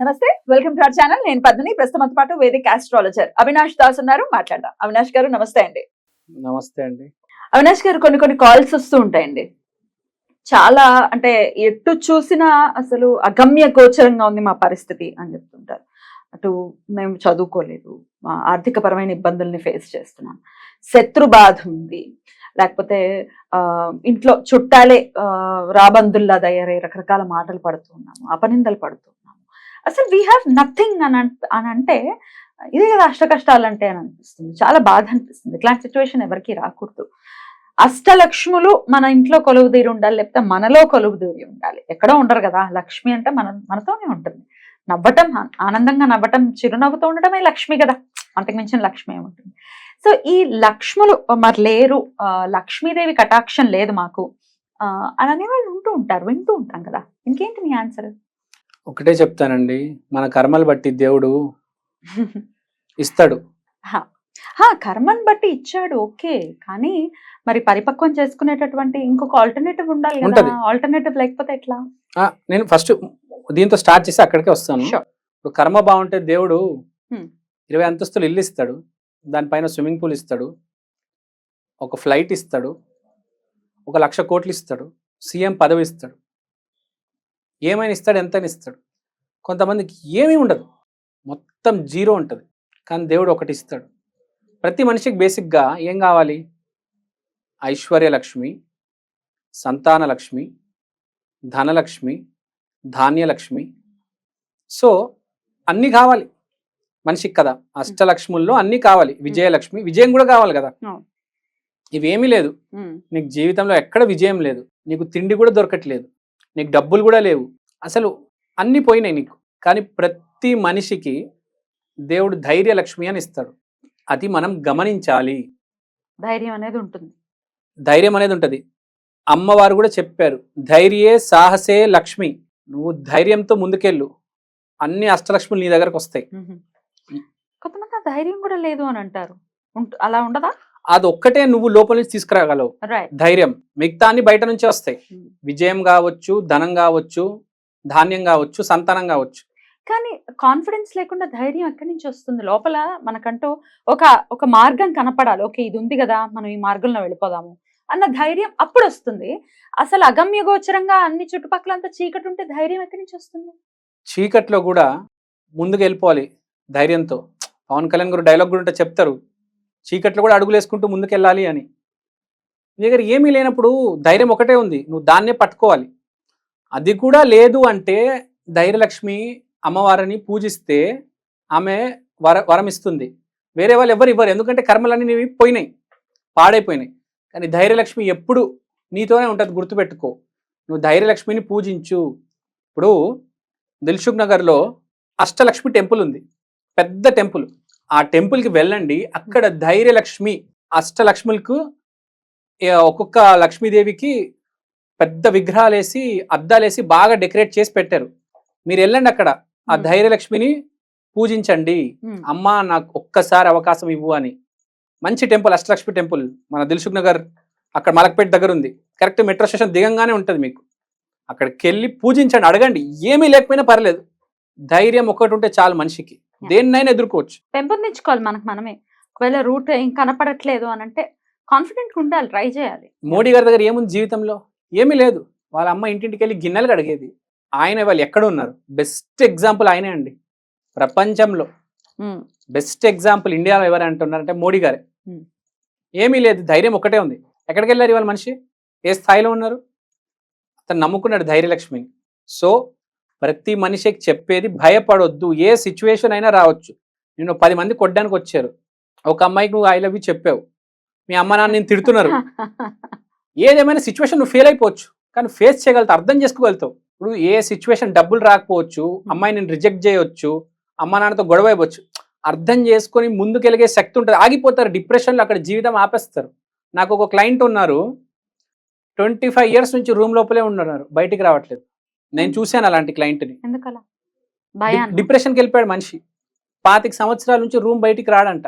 నమస్తే, welcome to our channel. నేను పద్మిని. ప్రస్తుతం పాటు వేదిక ఆస్ట్రాలజర్ అవినాష్ దాస్ ఉన్నారు. మాట్లాడదాం. అవినాష్ గారు నమస్తే అండి. నమస్తే అండి. అవినాష్ గారు, కొన్ని కాల్స్ వస్తూ ఉంటాయండి. చాలా అంటే ఎటు చూసినా అసలు అగమ్య గోచరంగా ఉంది మా పరిస్థితి అని చెప్తుంటారు. అటు మేము చదువుకోలేదు, మా ఆర్థిక పరమైన ఇబ్బందుల్ని ఫేస్ చేస్తున్నాం, శత్రు బాధ ఉంది, లేకపోతే ఇంట్లో చుట్టాలే రాబందుల్లా తయారై రకరకాల మాటలు పడుతున్నాము, అపనిందలు పడుతున్నాము. అసలు వీ హ్యావ్ నథింగ్ అని అంటే ఇదే కదా అష్ట కష్టాలు అంటే అని అనిపిస్తుంది. చాలా బాధ అనిపిస్తుంది. ఇట్లాంటి సిచ్యువేషన్ ఎవరికి రాకూడదు. అష్టలక్ష్ములు మన ఇంట్లో కొలువుదీరి ఉండాలి, లేకపోతే మనలో కొలువుదీరి ఉండాలి. ఎక్కడో ఉండరు కదా. లక్ష్మి అంటే మనతోనే ఉంటుంది. నవ్వటం, ఆనందంగా నవ్వటం, చిరునవ్వుతో ఉండటమే లక్ష్మి కదా. అంతకు మించిన లక్ష్మి ఏముంటుంది. సో ఈ లక్ష్ములు మరి లేరు, లక్ష్మీదేవి కటాక్షం లేదు మాకు అని అనేవాళ్ళు ఉంటూ ఉంటారు, వింటూ ఉంటాం కదా. ఇంకేంటి మీ ఆన్సర్? ఒకటే చెప్తానండి, మన కర్మలు బట్టి దేవుడు ఇస్తాడు. కర్మను బట్టి ఇచ్చాడు, ఓకే. కానీ మరి పరిపక్వం చేసుకునేటటువంటి ఇంకొక ఆల్టర్నేటివ్ ఉండాలి కదా. ఆల్టర్నేటివ్ లేకపోతే ఎట్లా? నేను ఫస్ట్ దీంతో స్టార్ట్ చేసి అక్కడికే వస్తాను. ఇప్పుడు కర్మ బాగుంటే దేవుడు 20 అంతస్తులు ఇల్లు ఇస్తాడు, దానిపైన స్విమ్మింగ్ పూల్ ఇస్తాడు, ఒక ఫ్లైట్ ఇస్తాడు, 1,00,000 కోట్లు ఇస్తాడు, సీఎం పదవి ఇస్తాడు, ఏమైనా ఇస్తాడు, ఎంతైనా ఇస్తాడు. కొంతమందికి ఏమీ ఉండదు, మొత్తం జీరో ఉంటుంది. కానీ దేవుడు ఒకటి ఇస్తాడు. ప్రతి మనిషికి బేసిక్గా ఏం కావాలి? ఐశ్వర్యలక్ష్మి, సంతానలక్ష్మి, ధనలక్ష్మి, ధాన్యలక్ష్మి. సో అన్నీ కావాలి మనిషికి కదా. అష్టలక్ష్ముల్లో అన్నీ కావాలి. విజయలక్ష్మి, విజయం కూడా కావాలి కదా. ఇవేమీ లేదు నీకు జీవితంలో, ఎక్కడ విజయం లేదు, నీకు తిండి కూడా దొరకట్లేదు, నీకు డబ్బులు కూడా లేవు, అసలు అన్నీ పోయినాయి నీకు. కానీ ప్రతి మనిషికి దేవుడు ధైర్యలక్ష్మి అని ఇస్తాడు. అది మనం గమనించాలి. ధైర్యం అనేది ఉంటుంది. ధైర్యం అనేది ఉంటుంది. అమ్మవారు కూడా చెప్పారు, ధైర్యే సాహసే లక్ష్మి. నువ్వు ధైర్యంతో ముందుకెళ్ళు, అన్ని అష్టలక్ష్ములు నీ దగ్గరకు వస్తాయి. కొంతమంది ధైర్యం కూడా లేదు అని అంటారు, అలా ఉండదా? అది ఒక్కటే నువ్వు లోపల నుంచి తీసుకురాగలవు ధైర్యం. మిగతా అన్ని బయట నుంచే వస్తాయి. విజయం కావచ్చు, ధనం కావచ్చు, ధాన్యం కావచ్చు, సంతానం కావచ్చు. కానీ కాన్ఫిడెన్స్ లేకుండా ధైర్యం ఎక్కడి నుంచి వస్తుంది? లోపల మనకంటూ ఒక మార్గం కనపడాలి. ఓకే, ఇది ఉంది కదా, మనం ఈ మార్గంలో వెళ్ళిపోదాము అన్న ధైర్యం అప్పుడు వస్తుంది. అసలు అగమ్య గోచరంగా అన్ని చుట్టుపక్కల అంతా చీకటి ఉంటే ధైర్యం ఎక్కడి నుంచి వస్తుంది? చీకట్లో కూడా ముందుకు వెళ్ళిపోవాలి ధైర్యంతో. పవన్ కళ్యాణ్ గారు డైలాగ్ కూడా చెప్తారు, చీకట్లో కూడా అడుగులు వేసుకుంటూ ముందుకు వెళ్ళాలి అని. నీ దగ్గర ఏమీ లేనప్పుడు ధైర్యం ఒకటే ఉంది, నువ్వు దాన్నే పట్టుకోవాలి. అది కూడా లేదు అంటే ధైర్యలక్ష్మి అమ్మవారిని పూజిస్తే ఆమె వరం ఇస్తుంది. వేరే వాళ్ళు ఎవరు ఇవ్వరు, ఎందుకంటే కర్మలన్నీ నీవి పోయినాయి, పాడైపోయినాయి. కానీ ధైర్యలక్ష్మి ఎప్పుడు నీతోనే ఉంటుంది, గుర్తుపెట్టుకో. నువ్వు ధైర్యలక్ష్మిని పూజించు. ఇప్పుడు దిల్సుఖ్ నగర్లో అష్టలక్ష్మి టెంపుల్ ఉంది, పెద్ద టెంపుల్. ఆ టెంపుల్కి వెళ్ళండి, అక్కడ ధైర్యలక్ష్మి అష్టలక్ష్ములకు ఒక్కొక్క లక్ష్మీదేవికి పెద్ద విగ్రహాలు వేసి, అద్దాలేసి బాగా డెకరేట్ చేసి పెట్టారు. మీరు వెళ్ళండి, అక్కడ ఆ ధైర్యలక్ష్మిని పూజించండి. అమ్మా నాకు ఒక్కసారి అవకాశం ఇవ్వు అని. మంచి టెంపుల్, అష్టలక్ష్మి టెంపుల్, మన దిల్సుఖ్ నగర్ అక్కడ మలక్పేట దగ్గర ఉంది. కరెక్ట్ మెట్రో స్టేషన్ దిగంగానే ఉంటుంది మీకు. అక్కడికి వెళ్ళి పూజించండి, అడగండి. ఏమీ లేకపోయినా పర్లేదు, ధైర్యం ఒకటి ఉంటే చాలు. మనిషికి దేన్నైనా ఎదుర్కోవచ్చు. పెంపొందించుకోవాలి మనకు మనమే. ఒకవేళ రూట్ ఏం కనపడట్లేదు అని అంటే కాన్ఫిడెంట్ ఉండాలి, ట్రై చేయాలి. మోడీ గారి దగ్గర ఏముంది జీవితంలో? ఏమీ లేదు. వాళ్ళ అమ్మ ఇంటింటికి వెళ్ళి గిన్నెలు కడిగేది. ఆయన వాళ్ళు ఎక్కడ ఉన్నారు? బెస్ట్ ఎగ్జాంపుల్ ఆయనే అండి. ప్రపంచంలో బెస్ట్ ఎగ్జాంపుల్ ఇండియాలో ఎవరు అంటున్నారంటే మోడీ గారే. ఏమీ లేదు, ధైర్యం ఒకటే ఉంది. ఎక్కడికి వెళ్ళారు ఇవాళ మనిషి? ఏ స్థాయిలో ఉన్నారు? అతను నమ్ముకున్నాడు ధైర్యలక్ష్మిని. సో ప్రతి మనిషికి చెప్పేది, భయపడొద్దు. ఏ సిచ్యువేషన్ అయినా రావచ్చు. నేను 10 మంది కొట్టడానికి వచ్చారు, ఒక అమ్మాయికి నువ్వు ఐ లవ్ యూ చెప్పావు, మీ అమ్మ నాన్న నేను తిడుతున్నారు. ఏదేమైనా సిచ్యువేషన్ నువ్వు ఫెయిల్ అయిపోవచ్చు, కానీ ఫేస్ చేయగలుగుతావు, అర్థం చేసుకోగలుగుతావు. ఇప్పుడు ఏ సిచ్యువేషన్, డబ్బులు రాకపోవచ్చు, అమ్మాయి నేను రిజెక్ట్ చేయవచ్చు, అమ్మ నాన్నతో గొడవ అయిపోవచ్చు. అర్థం చేసుకొని ముందుకెళ్ళగే శక్తి ఉంటుంది. ఆగిపోతారు డిప్రెషన్లో, అక్కడ జీవితం ఆపేస్తారు. నాకు ఒక క్లయింట్ ఉన్నారు, 25 years నుంచి రూమ్ లోపలే ఉన్నారు, బయటికి రావట్లేదు. నేను చూశాను అలాంటి క్లయింట్ని. డిప్రెషన్కి వెళ్ళిపోయాడు మనిషి. 25 సంవత్సరాల నుంచి రూమ్ బయటికి రాడంట.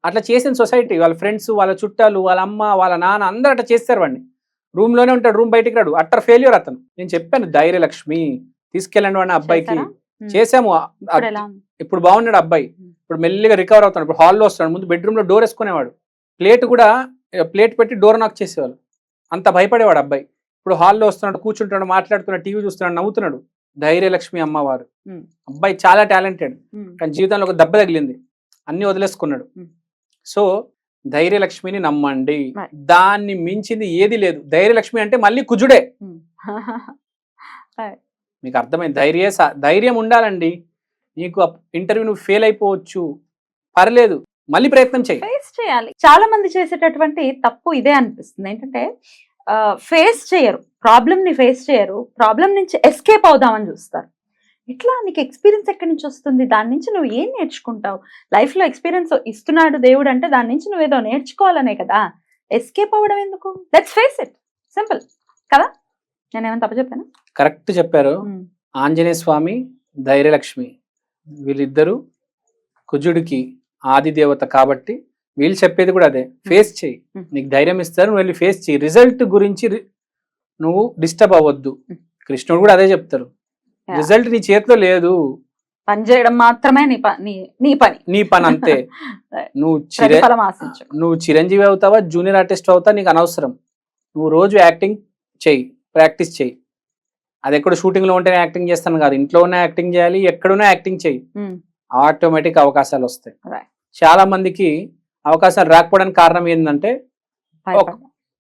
అట్లా చేసిన సొసైటీ, వాళ్ళ ఫ్రెండ్స్, వాళ్ళ చుట్టాలు, వాళ్ళ అమ్మ, వాళ్ళ నాన్న అందరూ అట్లా చేస్తారు. వాడిని రూమ్లోనే ఉంటాడు, రూమ్ బయటికి రాడు, అట్టర్ ఫెయిల్యూర్ అతను. నేను చెప్పాను ధైర్యలక్ష్మి తీసుకెళ్ళండి వాడిని అబ్బాయికి. చేసాము ఇప్పుడు ఎలా ఉంది? ఇప్పుడు బాగున్నాడు అబ్బాయి, ఇప్పుడు మెల్లిగా రికవర్ అవుతాడు. ఇప్పుడు హాల్లో వస్తాడు, ముందు బెడ్రూమ్ లో డోర్ వేసుకునేవాడు, ప్లేట్ కూడా ప్లేట్ పెట్టి డోర్ నాక్ చేసేవాళ్ళు, అంత భయపడేవాడు అబ్బాయి. ఇప్పుడు హాల్లో వస్తున్నాడు, కూర్చుంటాడు, మాట్లాడుతున్నాడు, టీవీ చూస్తున్నాడు, నవ్వుతున్నాడు. ధైర్యలక్ష్మి అమ్మవారు. అబ్బాయి చాలా టాలెంటెడ్, కానీ జీవితంలో ఒక దెబ్బ తగిలింది, అన్ని వదిలేసుకున్నాడు. సో ధైర్యలక్ష్మిని నమ్మండి, దాన్ని మించింది ఏది లేదు. ధైర్యలక్ష్మి అంటే మళ్ళీ కుజుడే. మీకు అర్థమైంది? ధైర్యం ఉండాలండి. నీకు ఇంటర్వ్యూ నువ్వు ఫెయిల్ అయిపోవచ్చు, పర్లేదు, మళ్ళీ ప్రయత్నం చేయి. ఫేస్ చేయాలి. చాలా మంది చేసేటటువంటి తప్పు ఇదే అనిపిస్తుంది, ఏంటంటే ఫేస్ చేయరు, ప్రాబ్లమ్ ని ఫేస్ చేయరు, ప్రాబ్లం నుంచి ఎస్కేప్ అవుదామని చూస్తారు. ఇట్లా నీకు ఎక్స్పీరియన్స్ ఎక్కడి నుంచి వస్తుంది? దాని నుంచి నువ్వు ఏం నేర్చుకుంటావు? లైఫ్ లో ఎక్స్పీరియన్స్ ఇస్తున్నాడు దేవుడు అంటే దాని నుంచి నువ్వేదో నేర్చుకోవాలనే కదా. ఎస్కేప్ అవ్వడం ఎందుకు? లెట్స్ ఫేస్ ఇట్, సింపుల్ కదా. నేనేమైనా తప్పు చెప్పాను? కరెక్ట్ చెప్పారు. ఆంజనేయ స్వామి, ధైర్యలక్ష్మి వీళ్ళిద్దరూ కుజుడికి ఆది దేవత కాబట్టి వీళ్ళు చెప్పేది కూడా అదే, ఫేస్ చేయి, నీకు ధైర్యం ఇస్తారు, నువ్వు వెళ్ళి ఫేస్ చేయి, రిజల్ట్ గురించి నువ్వు డిస్టర్బ్ అవ్వద్దు. కృష్ణుడు కూడా అదే చెప్తారు, రిజల్ట్ నీ చేతిలో లేదు, పని చేయడం మాత్రమే నీ పని అంతే. నువ్వు చిరంజీవి అవుతావా, జూనియర్ ఆర్టిస్ట్ అవుతావా, నీకు అనవసరం. నువ్వు రోజు యాక్టింగ్ చెయ్యి, ప్రాక్టీస్ చెయ్యి. అది ఎక్కడ షూటింగ్ లో ఉంటేనే యాక్టింగ్ చేస్తాను కాదు, ఇంట్లో ఉన్న యాక్టింగ్ చేయాలి, ఎక్కడున్నా యాక్టింగ్ చెయ్యి, ఆటోమేటిక్ అవకాశాలు వస్తాయి. చాలా మందికి అవకాశాలు రాకపోవడానికి కారణం ఏంటంటే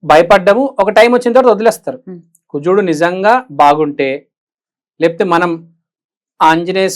భయపడ్డము, ఒక టైం వచ్చిన తర్వాత వదిలేస్తారు. కుజుడు నిజంగా బాగుంటే, లేకపోతే మనం ఆంజనేయ